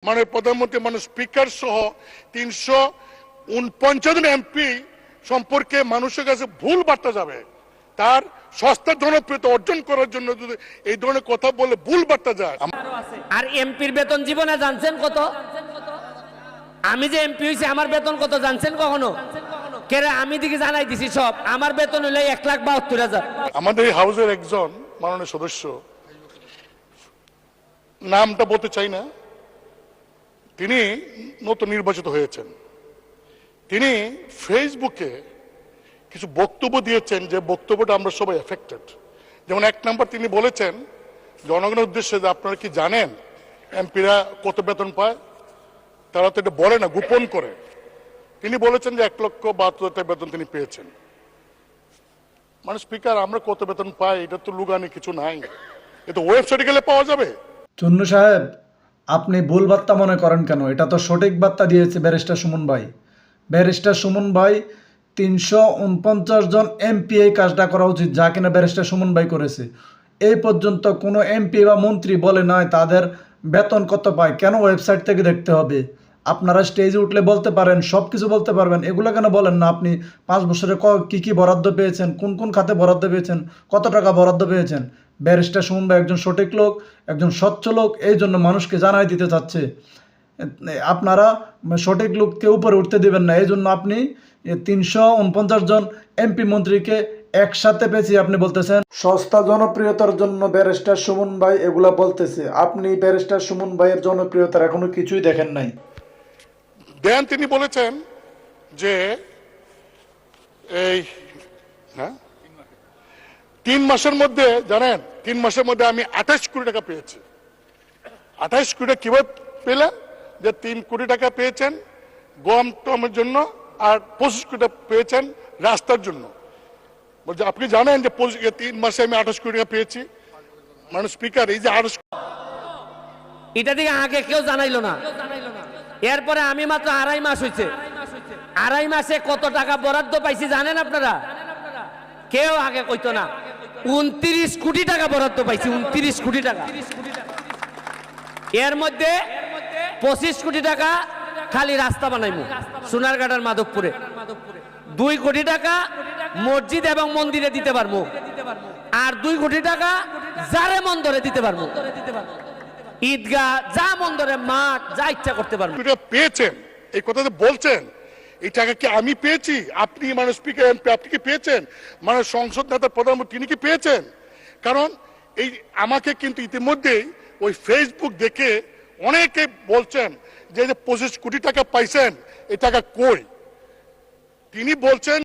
মাননীয় প্রধানমন্ত্রী মাননীয় স্পিকার সহ 349 জন এমপি সম্পর্কে মানুষের কাছে ভুল বার্তা যাবে। তার সস্তা জনপ্রিয়তা অর্জন করার জন্য যদি এই ধরনের কথা বলে ভুল বার্তা যায়। আর এমপির বেতন জীবনে জানছেন কত? আমি যে এমপি হয়েছি আমার বেতন কত জানছেন কখনো? কেরে আমি দিকে জানাই দিছি সব। আমার বেতন হইলে 1,72,000। আমাদের এই হাউসের একজন মাননীয় সদস্য, নামটা বলতে চাই না, তিনি নতুন নির্বাচিত হয়েছেন। তিনি ফেসবুকে কিছু বক্তব্য দিয়েছেন যে বক্তব্যটা আমরা সবাই এফেক্টেড। যেমন 1 নম্বর তিনি বলেছেন জনগণের উদ্দেশ্যে যে আপনারা কি জানেন এমপিরা কত বেতন পায়? তারা তো এটা বলে না, গোপন করে। তিনি বলেছেন যে 1,72,000 বেতন তিনি পেয়েছেন। মানে স্পিকার, আমরা কত বেতন পাই এটা তো লুগানি কিছু নাই, এটা ওয়েবসাইটে গেলে পাওয়া যাবে। চুন্নু সাহেব, আপনি ভুল বার্তা মনে করেন কেন? এটা তো সঠিক বার্তা দিয়েছে ব্যারিস্টার সুমন ভাই। ব্যারিস্টার সুমন ভাই 349 জন এমপি এই কাজটা করা উচিত যা কিনা ব্যারিস্টার সুমন ভাই করেছে। এই পর্যন্ত কোনো এমপি বা মন্ত্রী বলে নয় তাদের বেতন কত পায়। কেন ওয়েবসাইট থেকে দেখতে হবে? আপনারা স্টেজে উঠলে বলতে পারেন, সব কিছু বলতে পারবেন, এগুলো কেন বলেন না? আপনি 5 বছরে কি বরাদ্দ পেয়েছেন, কোন কোন খাতে বরাদ্দ পেয়েছেন, কত টাকা বরাদ্দ পেয়েছেন? ব্যারিস্টার সুমন ভাই একজন সঠিক লোক, একজন স্বচ্ছ লোক, এই জন্য মানুষকে জানাই দিতে চাচ্ছে। আপনারা সঠিক লোককে উপরে উঠতে দেবেন না, এই জন্য আপনি 349 জন এমপি মন্ত্রীকে একসাথে পেয়েছি আপনি বলতেছেন সস্তা জনপ্রিয়তার জন্য ব্যারিস্টার সুমন ভাই এগুলা বলতেছে। আপনি ব্যারিস্টার সুমন ভাইয়ের জনপ্রিয়তার এখনো কিছুই দেখেন নাই। দেন তিনি বলেছেন যে এই 3 মাসের মধ্যে, জানেন 3 মাসের মধ্যে আমি 28 কোটি টাকা পেয়েছি। 28 কোটি টাকা কিভাবে পেলেন? যে 3 কোটি টাকা পেয়েছেন গম টমের জন্য আর 25 কোটি টাকা পেয়েছেন রাস্তার জন্য। বলছে আপনি জানেন যে 3 মাসে আমি 28 কোটি টাকা পেয়েছি। মানে স্পিকার, এই যে 28 এটা দিকে আগে কেউ জানাইলো না। এরপরে আমি মাত্র 2.5 মাস হয়েছে। 2.5 মাসে কত টাকা বরাদ্দ পাইছি জানেন আপনারা? কেউ আগে কইতো না। 29 কোটি টাকা বরাদ্দ পাইছি, 29 কোটি টাকা। এর মধ্যে 25 কোটি টাকা খালি রাস্তা বানাইমু সোনারঘাট আর মাধবপুরে। 2 কোটি টাকা মসজিদ এবং মন্দিরে দিতে পারবো, আর 2 কোটি টাকা যারে মন্দরে দিতে পারবো। ঈদগাহ, যা মন্দরে, মাঠ, যা ইচ্ছা করতে পারবো। পেয়েছেন, এই কথা যে বলছেন, এই টাকা কি আমি পেয়েছি? আপনি মানে স্পিকার এমপি আপনি কি পেয়েছেন? মানে সংসদ নেতা প্রধানমন্ত্রী তিনি কি পেয়েছেন? কারণ এই আমাকে কিন্তু ইতিমধ্যেই ওই ফেসবুক দেখে অনেকে বলছেন যে 25 কোটি টাকা পাইছেন, এই টাকা কই? তিনি বলছেন